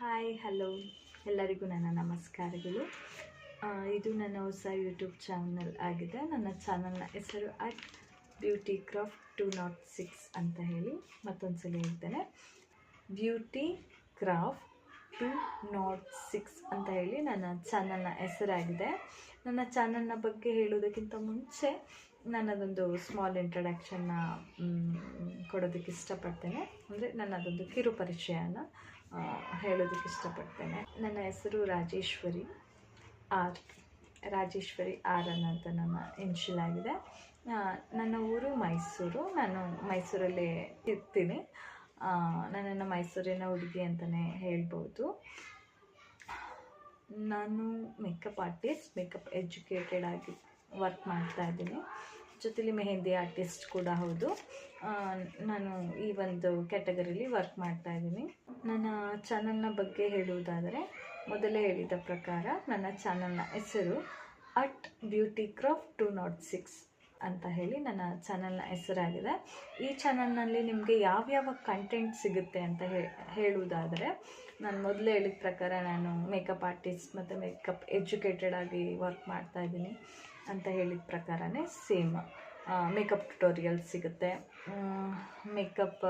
Hi hello ಎಲ್ಲರಿಗೂ ನನ್ನ ನಮಸ್ಕಾರಗಳು. ಇದು ನನ್ನ ಹೊಸ ಯೂಟ್ಯೂಬ್ ಚಾನಲ್ ಆಗಿದೆ. ನನ್ನ ಚಾನಲ್ನ ಹೆಸರು ಬ್ಯೂಟಿ ಕ್ರಾಫ್ಟ್ 206 ಅಂತ ಹೇಳಿ ಮತ್ತೊಂದು ಸಲ ಹೇಳ್ತೇನೆ. ಬ್ಯೂಟಿ ಕ್ರಾಫ್ಟ್ 206 ಅಂತ ಹೇಳಿ ನನ್ನ ಚಾನಲ್ನ ಹೆಸರಾಗಿದೆ. ನನ್ನ ಚಾನಲ್ನ ಬಗ್ಗೆ ಹೇಳೋದಕ್ಕಿಂತ ಮುಂಚೆ ನನ್ನದೊಂದು ಸ್ಮಾಲ್ ಇಂಟ್ರಡಕ್ಷನ್ನ ಕೊಡೋದಕ್ಕೆ ಇಷ್ಟಪಡ್ತೇನೆ. ಅಂದರೆ ನನ್ನದೊಂದು ಕಿರು ಪರಿಚಯನ ಹೇಳೋದಕ್ಕೆ ಇಷ್ಟಪಡ್ತೇನೆ. ನನ್ನ ಹೆಸರು ರಾಜೇಶ್ವರಿ ಆರ್ ಅನ್ನೋಂಥ ನನ್ನ ಇನ್ಷಿಯಲ್ ಆಗಿದೆ. ನನ್ನ ಊರು ಮೈಸೂರು. ನಾನು ಮೈಸೂರಲ್ಲೇ ಇರ್ತೀನಿ. ನನ್ನನ್ನು ಮೈಸೂರಿನ ಹುಡುಗಿ ಅಂತಲೇ ಹೇಳ್ಬೋದು. ನಾನು ಮೇಕಪ್ ಆರ್ಟಿಸ್ಟ್, ಮೇಕಪ್ ಎಜುಕೇಟೆಡ್ ಆಗಿ ವರ್ಕ್ ಮಾಡ್ತಾ ಇದ್ದೀನಿ. ಜೊತೆಲಿ ಮೆಹಂದಿ ಆರ್ಟಿಸ್ಟ್ ಕೂಡ ಹೌದು. ನಾನು ಈ ಒಂದು ಕ್ಯಾಟಗರಿಲಿ ವರ್ಕ್ ಮಾಡ್ತಾ ಇದ್ದೀನಿ. ನನ್ನ ಚಾನಲ್ನ ಬಗ್ಗೆ ಹೇಳುವುದಾದರೆ, ಮೊದಲೇ ಹೇಳಿದ ಪ್ರಕಾರ ನನ್ನ ಚಾನಲ್ನ ಹೆಸರು ಬ್ಯೂಟಿ ಕ್ರಾಫ್ಟ್ 206 ಅಂತ ಹೇಳಿ ನನ್ನ ಚಾನಲ್ನ ಹೆಸರಾಗಿದೆ. ಈ ಚಾನಲ್ನಲ್ಲಿ ನಿಮಗೆ ಯಾವ್ಯಾವ ಕಂಟೆಂಟ್ ಸಿಗುತ್ತೆ ಅಂತ ಹೇಳುವುದಾದರೆ, ನಾನು ಮೊದಲೇ ಹೇಳಿದ ಪ್ರಕಾರ ನಾನು ಮೇಕಪ್ ಆರ್ಟಿಸ್ಟ್ ಮತ್ತು ಮೇಕಪ್ ಎಜುಕೇಟೆಡ್ ಆಗಿ ವರ್ಕ್ ಮಾಡ್ತಾ ಇದ್ದೀನಿ ಅಂತ ಹೇಳಿದ ಪ್ರಕಾರನೇ ಸೇಮ್ ಮೇಕಪ್ ಟ್ಯುಟೋರಿಯಲ್ ಸಿಗುತ್ತೆ. ಮೇಕಪ್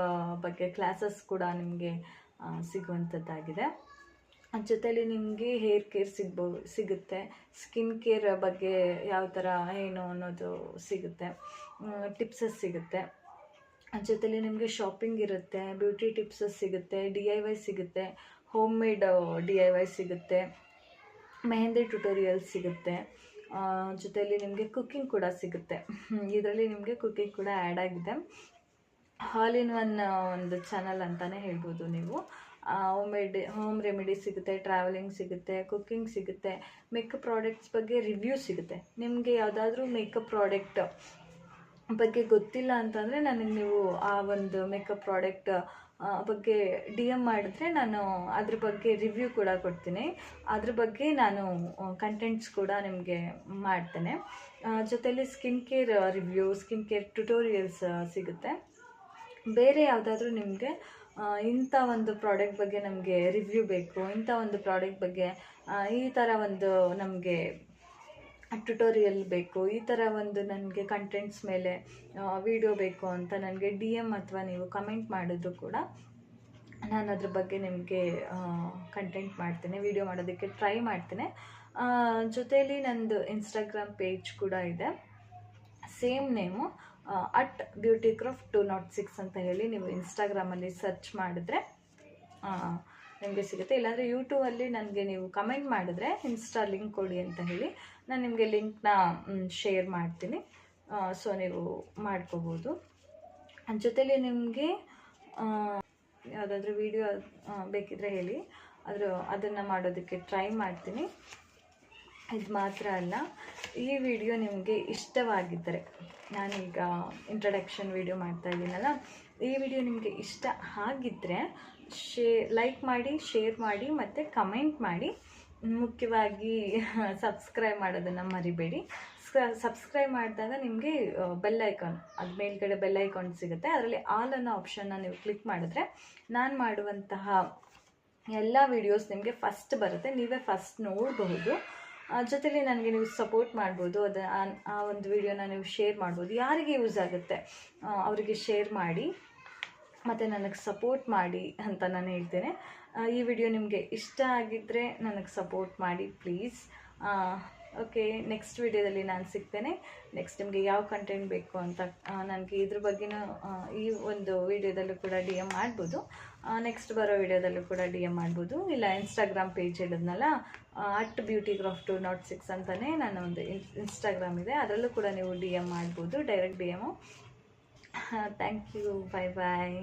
ಬಗ್ಗೆ ಕ್ಲಾಸಸ್ ಕೂಡ ನಿಮಗೆ ಸಿಗುವಂಥದ್ದಾಗಿದೆ. ಜೊತೆಲಿ ನಿಮಗೆ ಹೇರ್ ಕೇರ್ ಸಿಗುತ್ತೆ. ಸ್ಕಿನ್ ಕೇರ್ ಬಗ್ಗೆ ಯಾವ ಥರ ಏನು ಅನ್ನೋದು ಸಿಗುತ್ತೆ, ಟಿಪ್ಸಸ್ ಸಿಗುತ್ತೆ. ಜೊತೆಲಿ ನಿಮಗೆ ಶಾಪಿಂಗ್ ಇರುತ್ತೆ, ಬ್ಯೂಟಿ ಟಿಪ್ಸಸ್ ಸಿಗುತ್ತೆ, DIY ಸಿಗುತ್ತೆ, ಹೋಮ್ ಮೇಡ್ DIY ಸಿಗುತ್ತೆ, ಮೆಹಂದಿ ಟ್ಯುಟೋರಿಯಲ್ ಸಿಗುತ್ತೆ. ಜೊತೆಯಲ್ಲಿ ನಿಮಗೆ ಕುಕ್ಕಿಂಗ್ ಕೂಡ ಸಿಗುತ್ತೆ. ಇದರಲ್ಲಿ ನಿಮಗೆ ಕುಕ್ಕಿಂಗ್ ಕೂಡ ಆ್ಯಡ್ ಆಗಿದೆ. ಆಲ್ ಇನ್ ಒನ್ ಒಂದು ಚಾನಲ್ ಅಂತಲೇ ಹೇಳ್ಬೋದು ನೀವು. ಹೋಮ್ ರೆಮಿಡಿ ಸಿಗುತ್ತೆ, ಟ್ರಾವೆಲಿಂಗ್ ಸಿಗುತ್ತೆ, ಕುಕ್ಕಿಂಗ್ ಸಿಗುತ್ತೆ, ಮೇಕಪ್ ಪ್ರಾಡಕ್ಟ್ಸ್ ಬಗ್ಗೆ ರಿವ್ಯೂ ಸಿಗುತ್ತೆ. ನಿಮಗೆ ಯಾವುದಾದ್ರೂ ಮೇಕಪ್ ಪ್ರಾಡಕ್ಟ್ ಬಗ್ಗೆ ಗೊತ್ತಿಲ್ಲ ಅಂತಂದರೆ ನನಗೆ ನೀವು ಆ ಒಂದು ಮೇಕಪ್ ಪ್ರಾಡಕ್ಟ್ ಬಗ್ಗೆ DM ಮಾಡಿದ್ರೆ ನಾನು ಅದ್ರ ಬಗ್ಗೆ ರಿವ್ಯೂ ಕೂಡ ಕೊಡ್ತೀನಿ. ಅದ್ರ ಬಗ್ಗೆ ನಾನು ಕಂಟೆಂಟ್ಸ್ ಕೂಡ ನಿಮಗೆ ಮಾಡ್ತೇನೆ. ಜೊತೆಲಿ skin care review, skin care tutorials ಸಿಗುತ್ತೆ. ಬೇರೆ ಯಾವುದಾದ್ರೂ ನಿಮಗೆ ಇಂಥ ಒಂದು ಪ್ರಾಡಕ್ಟ್ ಬಗ್ಗೆ ನಮಗೆ ರಿವ್ಯೂ ಬೇಕು, ಇಂಥ ಒಂದು ಪ್ರಾಡಕ್ಟ್ ಬಗ್ಗೆ ಈ ಥರ ಒಂದು ನಮಗೆ ಟ್ಯುಟೋರಿಯಲ್ ಬೇಕು, ಈ ಥರ ಒಂದು ನನಗೆ ಕಂಟೆಂಟ್ಸ್ ಮೇಲೆ ವಿಡಿಯೋ ಬೇಕು ಅಂತ ನನಗೆ DM ಅಥವಾ ನೀವು ಕಮೆಂಟ್ ಮಾಡಿದ್ರು ಕೂಡ ನಾನು ಅದ್ರ ಬಗ್ಗೆ ನಿಮಗೆ ಕಂಟೆಂಟ್ ಮಾಡ್ತೇನೆ, ವಿಡಿಯೋ ಮಾಡೋದಕ್ಕೆ ಟ್ರೈ ಮಾಡ್ತೇನೆ. ಜೊತೆಯಲ್ಲಿ ನಂದು ಇನ್ಸ್ಟಾಗ್ರಾಮ್ ಪೇಜ್ ಕೂಡ ಇದೆ. ಸೇಮ್ ನೇಮು ಬ್ಯೂಟಿ ಕ್ರಾಫ್ಟ್ 206 ಅಂತ ಹೇಳಿ ನೀವು ಇನ್ಸ್ಟಾಗ್ರಾಮಲ್ಲಿ ಸರ್ಚ್ ಮಾಡಿದ್ರೆ ನಿಮಗೆ ಸಿಗುತ್ತೆ. ಇಲ್ಲಾಂದರೆ ಯೂಟ್ಯೂಬಲ್ಲಿ ನನಗೆ ನೀವು ಕಮೆಂಟ್ ಮಾಡಿದ್ರೆ ಇನ್ಸ್ಟಾ ಲಿಂಕ್ ಕೊಡಿ ಅಂತ ಹೇಳಿ ನಾನು ನಿಮಗೆ ಲಿಂಕ್ನ ಶೇರ್ ಮಾಡ್ತೀನಿ. ಸೊ ನೀವು ಮಾಡ್ಕೋಬೋದು. ಜೊತೆಲಿ ನಿಮಗೆ ಯಾವುದಾದ್ರೂ ವಿಡಿಯೋ ಬೇಕಿದ್ರೆ ಹೇಳಿ, ಅದನ್ನು ಮಾಡೋದಕ್ಕೆ ಟ್ರೈ ಮಾಡ್ತೀನಿ. ಇದು ಮಾತ್ರ ಅಲ್ಲ, ಈ ವಿಡಿಯೋ ನಿಮಗೆ ಇಷ್ಟವಾಗಿದ್ದರೆ, ನಾನೀಗ ಇಂಟ್ರಡಕ್ಷನ್ ವಿಡಿಯೋ ಮಾಡ್ತಾ ಇದ್ದೀನಲ್ಲ, ಈ ವಿಡಿಯೋ ನಿಮಗೆ ಇಷ್ಟ ಆಗಿದ್ದರೆ ಲೈಕ್ ಮಾಡಿ, ಶೇರ್ ಮಾಡಿ ಮತ್ತು ಕಮೆಂಟ್ ಮಾಡಿ. ಮುಖ್ಯವಾಗಿ ಸಬ್ಸ್ಕ್ರೈಬ್ ಮಾಡೋದನ್ನು ಮರಿಬೇಡಿ. ಸಬ್ಸ್ಕ್ರೈಬ್ ಮಾಡಿದಾಗ ನಿಮಗೆ ಬೆಲ್ ಐಕಾನ್, ಅದು ಮೇಲ್ಗಡೆ ಬೆಲ್ ಐಕಾನ್ ಸಿಗುತ್ತೆ. ಅದರಲ್ಲಿ ಆಲ್ ಅನ್ನೋ ಆಪ್ಷನ್ನ ನೀವು ಕ್ಲಿಕ್ ಮಾಡಿದ್ರೆ ನಾನು ಮಾಡುವಂತಹ ಎಲ್ಲ ವೀಡಿಯೋಸ್ ನಿಮಗೆ ಫಸ್ಟ್ ಬರುತ್ತೆ, ನೀವೇ ಫಸ್ಟ್ ನೋಡಬಹುದು. ಜೊತೆಲಿ ನನಗೆ ನೀವು ಸಪೋರ್ಟ್ ಮಾಡ್ಬೋದು. ಆ ಒಂದು ವಿಡಿಯೋನ ನೀವು ಶೇರ್ ಮಾಡ್ಬೋದು. ಯಾರಿಗೆ ಯೂಸ್ ಆಗುತ್ತೆ ಅವರಿಗೆ ಶೇರ್ ಮಾಡಿ ಮತ್ತು ನನಗೆ ಸಪೋರ್ಟ್ ಮಾಡಿ ಅಂತ ನಾನು ಹೇಳ್ತೇನೆ. ಈ ವಿಡಿಯೋ ನಿಮಗೆ ಇಷ್ಟ ಆಗಿದ್ದರೆ ನನಗೆ ಸಪೋರ್ಟ್ ಮಾಡಿ ಪ್ಲೀಸ್. ಓಕೆ, ನೆಕ್ಸ್ಟ್ ವಿಡಿಯೋದಲ್ಲಿ ನಾನು ಸಿಗ್ತೇನೆ. ನೆಕ್ಸ್ಟ್ ನಿಮಗೆ ಯಾವ ಕಂಟೆಂಟ್ ಬೇಕು ಅಂತ ನನಗೆ ಇದ್ರ ಬಗ್ಗೆನೂ ಈ ಒಂದು ವಿಡಿಯೋದಲ್ಲೂ ಕೂಡ DM ಮಾಡ್ಬೋದು. ನೆಕ್ಸ್ಟ್ ಬರೋ ವಿಡಿಯೋದಲ್ಲೂ ಕೂಡ DM ಮಾಡ್ಬೋದು. ಇಲ್ಲ ಇನ್ಸ್ಟಾಗ್ರಾಮ್ ಪೇಜ್ ಹೇಳಿದ್ನಲ್ಲ, ಬ್ಯೂಟಿ ಕ್ರಾಫ್ಟ್ 206 ಅಂತಲೇ ನನ್ನ ಒಂದು ಇನ್ಸ್ಟಾಗ್ರಾಮ್ ಇದೆ. ಅದರಲ್ಲೂ ಕೂಡ ನೀವು DM ಮಾಡ್ಬೋದು, direct DM. Thank you, bye bye.